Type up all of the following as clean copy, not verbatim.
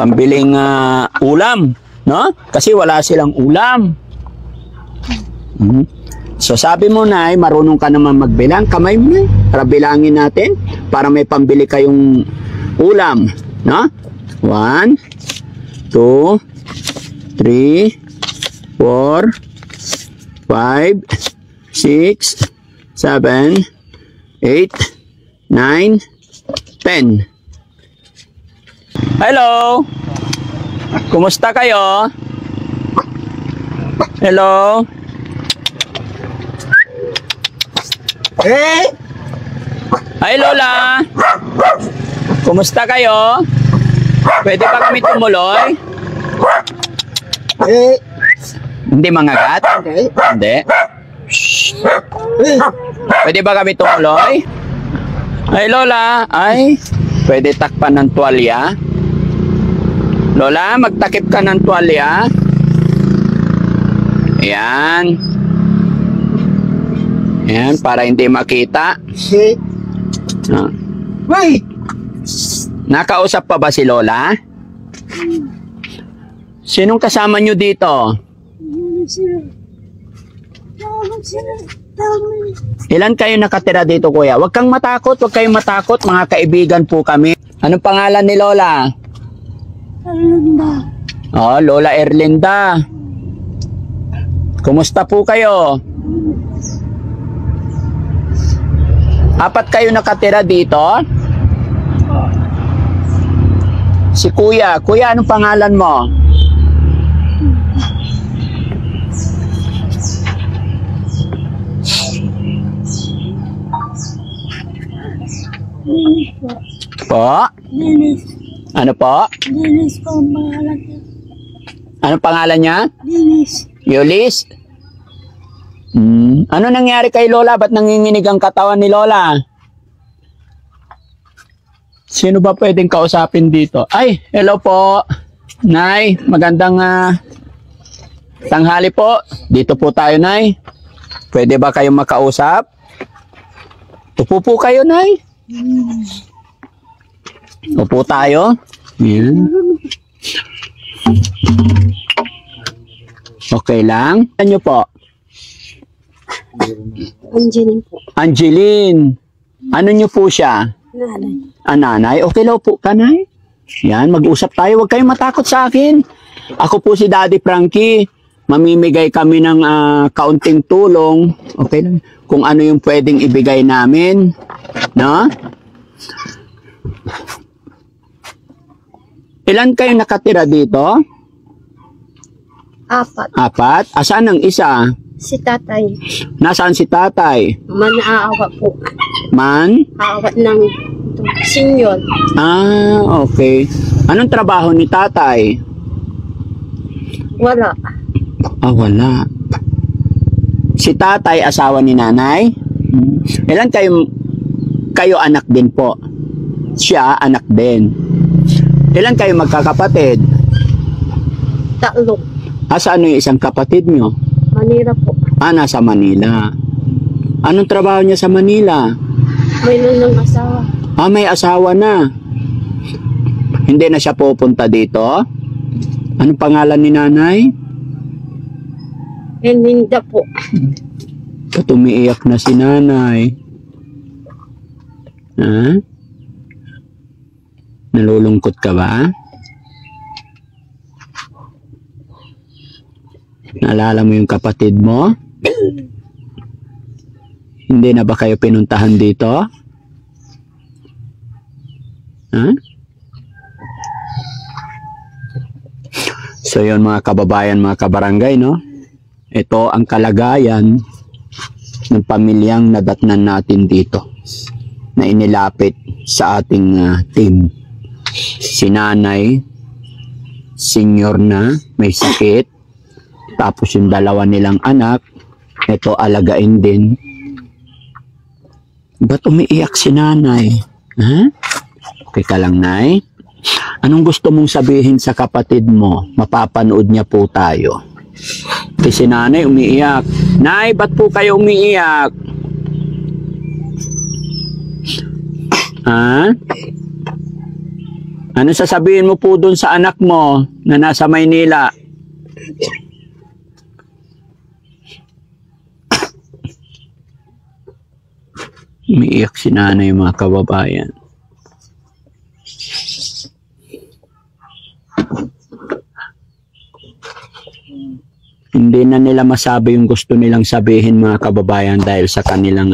Pambiling ulam, no? Kasi wala silang ulam. So sabi mo na, marunong ka naman magbilang. Kamay mo na, para bilangin natin. Para may pambili kayong ulam, no? 1, 2, 3, 4, 5, 6, 7, 8, 9, 10. Hello! Kumusta kayo? Hello? Hi Lola! Kumusta kayo? Pwede pa kami tumuloy? Hindi mangagat? Hindi. Pwede ba kami tumuloy? Ay Lola, ay pwede takpan ng tuwalya? Lola, magtakip ka ng tuwalya? Ayan. Ayan, para hindi makita. Wait! Nakausap pa ba si Lola? Sinong kasama nyo dito? Ilan kayo nakatira dito, kuya? Huwag kang matakot, huwag kayong matakot. Mga kaibigan po kami. Anong pangalan ni Lola? Erlinda. Oh, Lola Erlinda. Kumusta po kayo? 4 kayo nakatira dito? Si Kuya. Kuya, anong pangalan mo? Linis po. Po? Linis. Ano po? Linis po ang pangalan niya. Anong pangalan niya? Linis. Yulis? Ano nangyari kay Lola? Ba't nanginginig ang katawan ni Lola? Sino ba pwedeng kausapin dito? Ay, hello po. Nay, magandang tanghali po. Dito po tayo, Nay. Pwede ba kayong makausap? Upo po kayo, Nay. Upo tayo. Yan. Okay lang. Ano po? Angeline po. Angeline. Ano nyo po siya? Nanay. Nanay? Okay lang po ka, Nay? Yan, mag-usap tayo. Huwag kayong matakot sa akin. Ako po si Daddy Frankie. Mamimigay kami ng kaunting tulong. Okay lang. Kung ano yung pwedeng ibigay namin. No? Ilan kayo nakatira dito? 4. 4? Asan ang isa? Si tatay. Nasaan si tatay? Manaawa po. Man? Aawat ng senior. Okay. Anong trabaho ni tatay? Wala. Wala. Si tatay, asawa ni nanay? Ilan kayo anak din po? Siya, anak din. Ilan kayo magkakapatid? 3. Saan yung isang kapatid nyo? Manila po. Nasa Manila. Anong trabaho niya sa Manila? May ng asawa. May asawa na. Hindi na siya pupunta dito? Anong pangalan ni nanay? Erlinda po. Umiiyak na si nanay. Nalulungkot ka ba? Naalala mo yung kapatid mo? Hindi na ba kayo pinuntahan dito? So yun mga kababayan, mga kabarangay, no? Ito ang kalagayan ng pamilyang nadatnan natin dito na inilapit sa ating team. Si nanay, senior na, may sakit. Tapos yung 2 nilang anak, ito alagain din. Ba't umiiyak si nanay? Okay ka lang, Nay? Anong gusto mong sabihin sa kapatid mo? Mapapanood niya po tayo. Kasi si nanay umiiyak. Nay, ba't po kayo umiiyak? Ano sasabihin mo po dun sa anak mo na nasa Maynila? Umiiyak si nanay, mga kababayan. Hindi na nila masabi yung gusto nilang sabihin, mga kababayan, dahil sa kanilang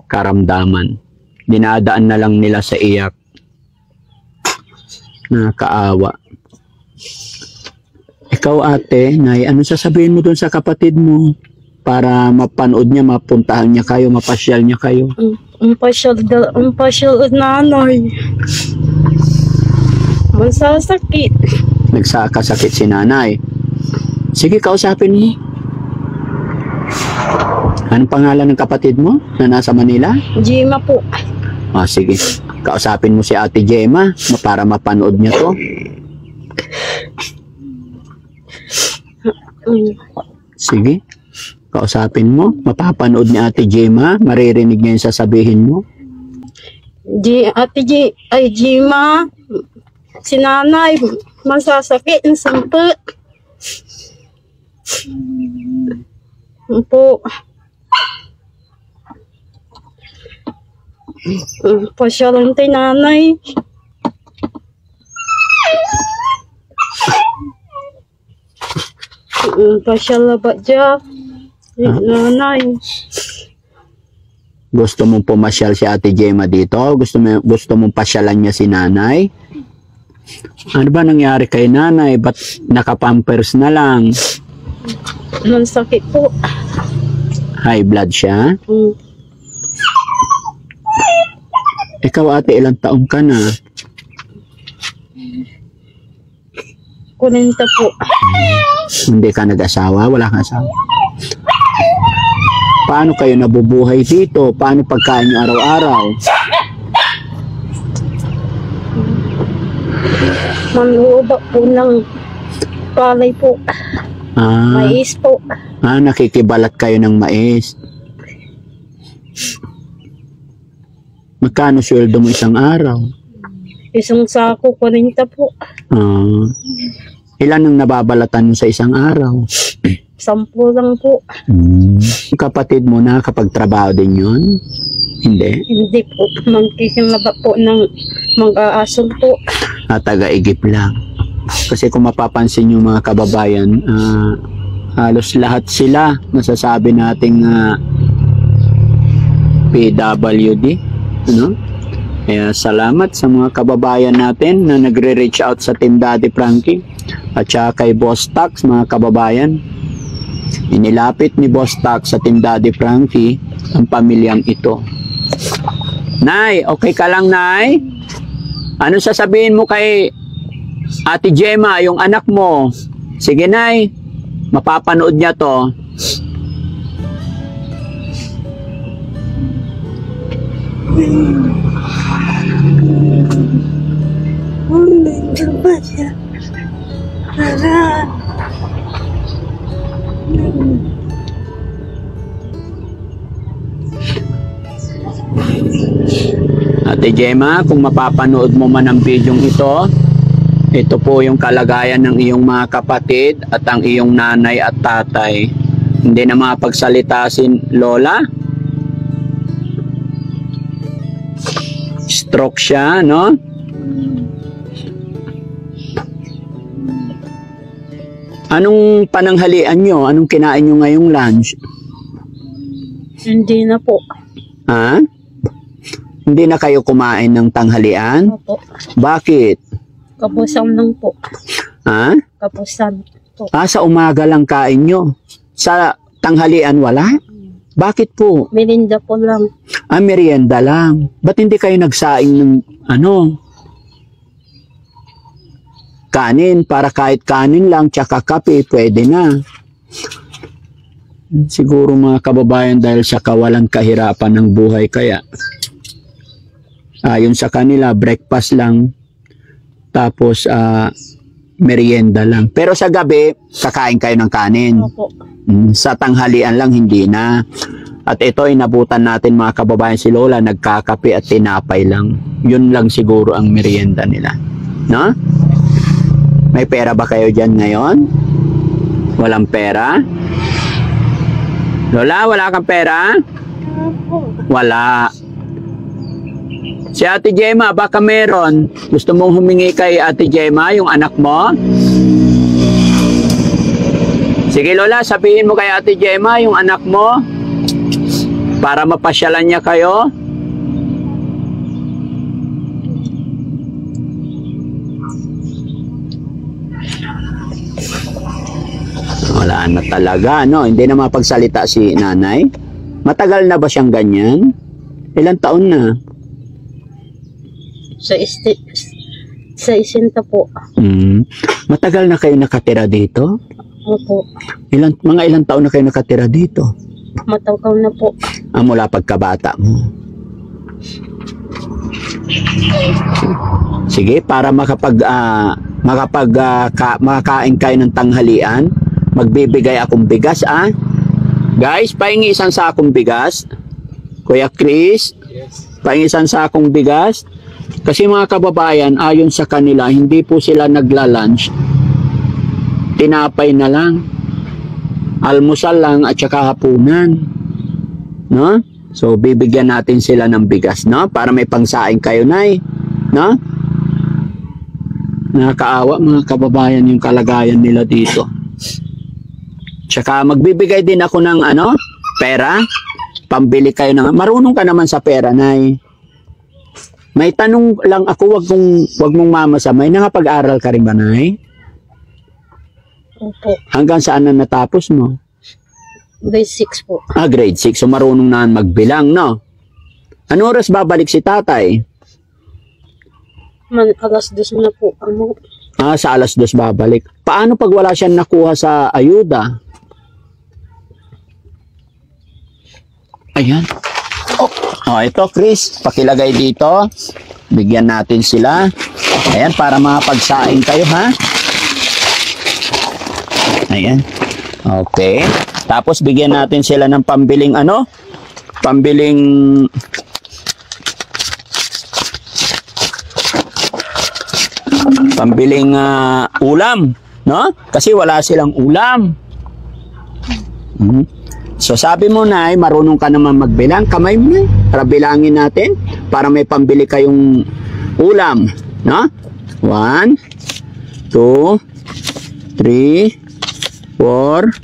karamdaman. Dinadaan na lang nila sa iyak. Nakakaawa. Ikaw, ate, Nay, ano sasabihin mo dun sa kapatid mo para mapanood niya, mapuntahan niya kayo, mapasyal niya kayo? Ang pasyal at nanay. Mansasakit. Nagsakasakit si nanay. Sige, kausapin mo. Anong pangalan ng kapatid mo na nasa Manila? Jima po. Sige. Kausapin mo si Ate Gemma para mapanood niya to. Sige. Kausapin mo. Mapapanood ni Ate Gemma. Maririnig niya yung sasabihin mo. Jima. Si nanay. Masasakit. Ang sampot. Po. Pasyal lang tayo nanay. Pasyal ba dyan? Nanay. Gusto mong pumasyal si Ate Gemma dito? Gusto mong pasyalan niya si nanay? Ano ba nangyari kay nanay? Ba't nakapampers na lang? Ang sakit po. High blood siya? Ikaw, ate, ilang taong ka na? 40 po. Hindi ka nag-asawa? Wala kang asawa? Paano kayo nabubuhay dito? Paano pagkain nyo araw-araw? Manluba po ng palay po. Mais po. Nakikibalat kayo ng mais. Magkano sweldo mo isang araw? Isang sako, 40 po. Ilan ang nababalatan mo sa isang araw? 10 lang po. Yung kapatid mo na kapag trabaho din yun? Hindi? Hindi po. Magkikilaba po ng mag-aasol po. Taga-igip lang. Kasi kung mapapansin nyo, mga kababayan, halos lahat sila nasasabi nating PWD. Ano? Kaya salamat sa mga kababayan natin na nagre-reach out sa Team Daddy Frankie at saka kay Boss Tax, mga kababayan. Inilapit ni Boss Tax sa Team Daddy Frankie ang pamilyang ito. Nay, okay ka lang, Nay? Ano sasabihin mo kay Ate Gemma, yung anak mo? Sige, Nay, mapapanood niya to. ba siya? Ate Gemma, kung mapapanood mo man ang video ito po yung kalagayan ng iyong mga kapatid at ang iyong nanay at tatay. Hindi na makapagsalita si Lola. Stroke siya, no? Anong pananghalian nyo? Anong kinain nyo ngayong lunch? Hindi na po. Ha? Hindi na kayo kumain ng tanghalian? Opo. Bakit? Kapusan lang po. Ha? Kapusan po. Sa umaga lang kain nyo. Sa tanghalian wala? Bakit po? Merinda po lang. Merienda lang. Ba't hindi kayo nagsaing ng kanin? Para kahit kanin lang tsaka kape, pwede na. Siguro mga kababayan dahil sa kawalan kahirapan ng buhay kaya. Ayon sa kanila, breakfast lang. Tapos, merienda lang. Pero sa gabi, kakain kayo ng kanin. Opo. Sa tanghalian lang, hindi na. At ito, inabutan natin mga kababayan si Lola, nagkakape at tinapay lang. Yun lang siguro ang merienda nila. No? May pera ba kayo dyan ngayon? Walang pera? Lola, wala kang pera? Wala. Si Ate Gemma, baka meron. Gusto mong humingi kay Ate Gemma, yung anak mo? Sige Lola, sabihin mo kay Ate Gemma, yung anak mo, para mapasyalan niya kayo. Wala na talaga, no? Hindi na mapagsalita si nanay. Matagal na ba siyang ganyan? Ilang taon na? Sa isinta po. Matagal na kayo nakatira dito? Opo. Mga ilang taon na kayo nakatira dito? Matawkaw na po. Mula pagkabata mo. Sige, para makakain kayo ng tanghalian, magbibigay akong bigas, Guys, pahingi isang sakong bigas. Kuya Chris, pahingi isang sakong bigas. Kasi mga kababayan, ayon sa kanila, hindi po sila nagla-lunch. Tinapay na lang. Almusal lang at saka hapunan. No? So, bibigyan natin sila ng bigas, no? Para may pangsaing kayo, Nay. No? Nakakaawa mga kababayan yung kalagayan nila dito. Tsaka magbibigay din ako ng pera. Pambili kayo ng... Marunong ka naman sa pera, Nay. May tanong lang ako, wag mong mamasamay. Nakapag-aral ka rin ba, Nay? Opo. Hanggang saan na natapos mo? Grade 6 po. Grade 6. So marunong na magbilang, no? Ano oras babalik si tatay? Alas 2 na po. Sa alas 2 babalik. Paano pag wala siyang nakuha sa ayuda? Ayan. Ito, Chris. Pakilagay dito. Bigyan natin sila. Ayan, para mapagsaing kayo, ha? Ayan. Okay. Tapos, bigyan natin sila ng pambiling pambiling ulam, no? Kasi wala silang ulam. So sabi mo, Nay, marunong ka naman magbilang. Kamay mo na, para bilangin natin, para may pambili kayong ulam, no? 1, 2, 3, 4,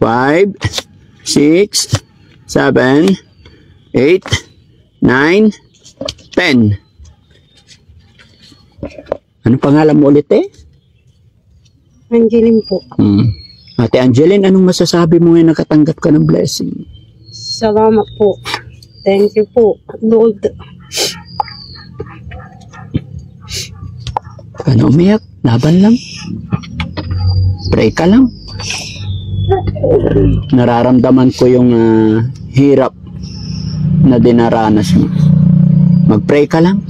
5, 6, 7, 8, 9, 10. Ano pangalan mo ulit, Angeline po. Ate Angeline, anong masasabi mo ngayon nakatanggap ka ng blessing? Salamat po. Thank you po, Lord. Ano umiyak? Laban lang. Pray ka lang. Nararamdaman ko yung hirap na dinaranas mo. Mag-pray ka lang.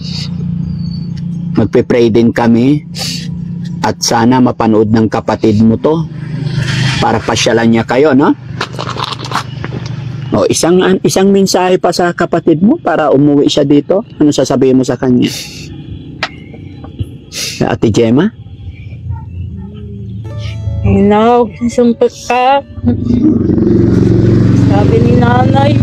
Magpe-pray din kami. At sana mapanood ng kapatid mo to. Para pasyalan niya kayo, no? O, isang mensahe pa sa kapatid mo para umuwi siya dito. Ano sasabihin mo sa kanya? Ate Gemma? Inaw, sumpot ka. Sabi ni nanay.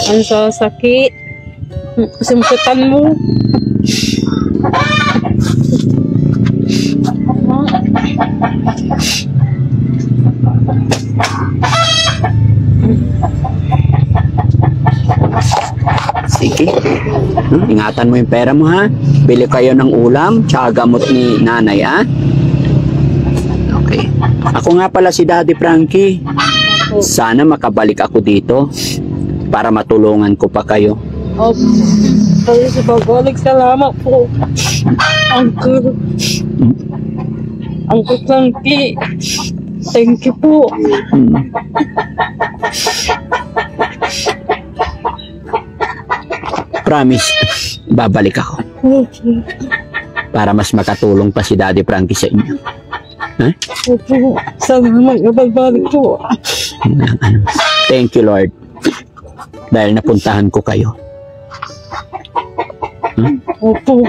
Ang sasakit. Sumputan mo. Sige. Ingatan mo yung pera mo, ha? Bili kayo ng ulam, tsaka gamot ni nanay, ha? Okay. Ako nga pala si Daddy Frankie. Sana makabalik ako dito para matulungan ko pa kayo. Kaya sa babalik, salamat po. Uncle Frankie. Thank you po. Promise, babalik ako. Para mas makatulong pa si Daddy Frankie sa inyo. Ha? Salamat, babalik po. Thank you, Lord. dahil napuntahan ko kayo. Opo.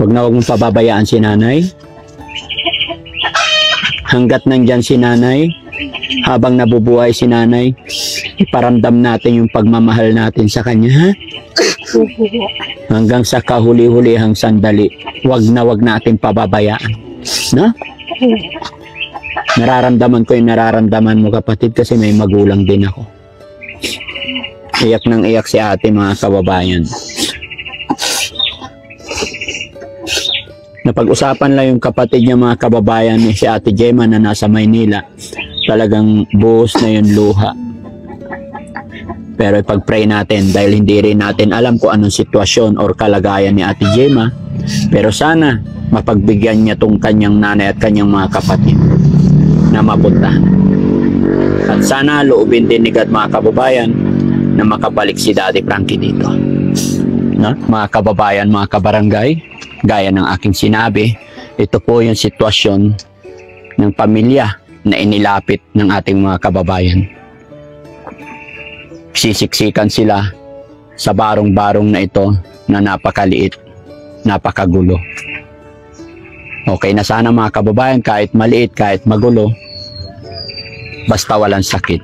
Huwag na huwag mong pababayaan si nanay. Hanggat nandyan si nanay, habang nabubuhay si nanay, iparamdam natin yung pagmamahal natin sa kanya, ha? Opo. Hanggang sa kahuli-hulihang sandali, huwag natin pababayaan. No? Nararamdaman ko yung nararamdaman mo, kapatid, kasi may magulang din ako. Iyak nang iyak si ate, mga kababayan. Napag-usapan lang yung kapatid niya, mga kababayan, ni si Ate Gemma na nasa Maynila. Talagang buhos na yung luha. Pero ipag-pray natin dahil hindi rin natin alam kung anong sitwasyon or kalagayan ni Ate Gemma. Pero sana mapagbigyan niya tong kanyang nanay at kanyang mga kapatid na mapunta. At sana loobin din ni God, mga kababayan, na makabalik si Daddy Frankie dito. No? Mga kababayan, mga kabarangay, gaya ng aking sinabi, ito po yung sitwasyon ng pamilya na inilapit ng ating mga kababayan. Sisiksikan sila sa barong-barong na ito na napakaliit, napakagulo. Okay na sana, mga kababayan, kahit maliit, kahit magulo, basta walang sakit.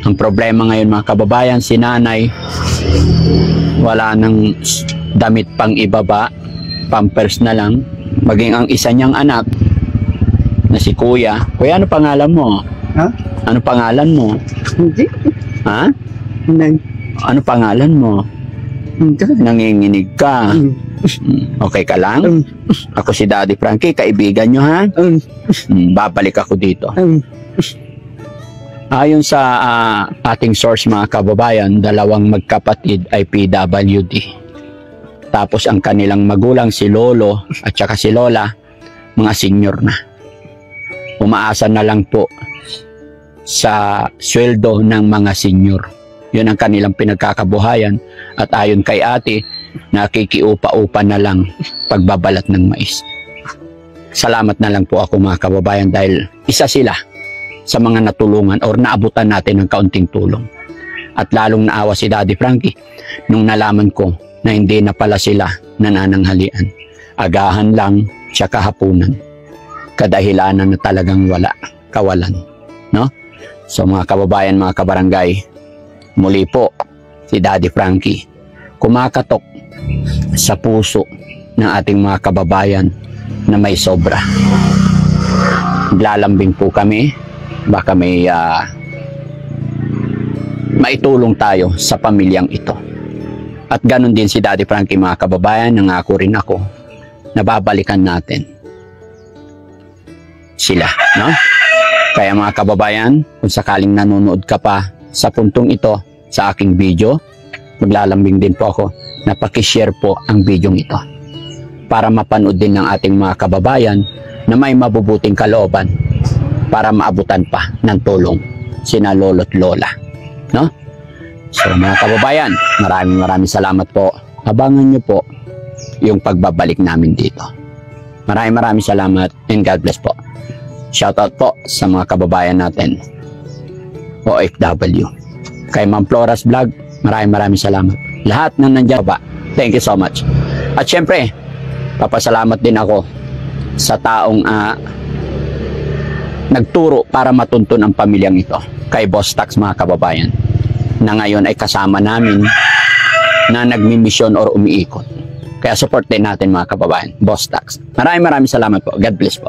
Ang problema ngayon, mga kababayan, si nanay, wala nang damit pang ibaba, pampers na lang. Maging ang isa niyang anak na si Kuya. Kuya, ano pangalan mo? Ha? Ano pangalan mo? Hindi. Ha? Hindi. Ano pangalan mo? Hindi. Nanginginig ka. Okay ka lang? Ako si Daddy Frankie, kaibigan nyo, ha? Babalik ako dito. Ayon sa ating source, mga kababayan, dalawang magkapatid ay PWD. Tapos ang kanilang magulang, si Lolo at saka si Lola, mga senior na. Umaasa na lang po sa sweldo ng mga senior. Yun ang kanilang pinagkakabuhayan. At ayon kay ate, nakikiupa-upa na lang pagbabalat ng mais. Salamat na lang po ako, mga kababayan, dahil isa sila sa mga natulungan or naabutan natin ng kaunting tulong. At lalong naawa si Daddy Frankie nung nalaman ko na hindi na pala sila nanananghalian. Agahan lang, tsaka hapunan. Kadahilanan na talagang kawalan. No? So mga kababayan, mga kabarangay, muli po si Daddy Frankie kumakatok sa puso ng ating mga kababayan na may sobra. Naglalambing po kami, baka may maitulong tayo sa pamilyang ito. At ganun din si Daddy Frankie, mga kababayan, nangako rin ako na babalikan natin sila, no? Kaya mga kababayan, kung sakaling nanonood ka pa sa puntong ito sa aking video, maglalambing din po ako na pakishare po ang video ito para mapanood din ng ating mga kababayan na may mabubuting kalooban para maabutan pa ng tulong sina lolo't lola, no? So mga kababayan, maraming salamat po. Abangan nyo po yung pagbabalik namin dito. Maraming salamat and God bless po. Shoutout po sa mga kababayan natin OFW. Kay Ma'am Flora's Vlog, maraming salamat. Lahat na nandiyan ba, thank you so much. At syempre, papasalamat din ako sa taong nagturo para matuntun ang pamilyang ito, kay Boss Tax, mga kababayan, na ngayon ay kasama namin na nagmimisyon or umiikot. Kaya support din natin, mga kababayan, Boss Tax. Maraming salamat po. God bless po.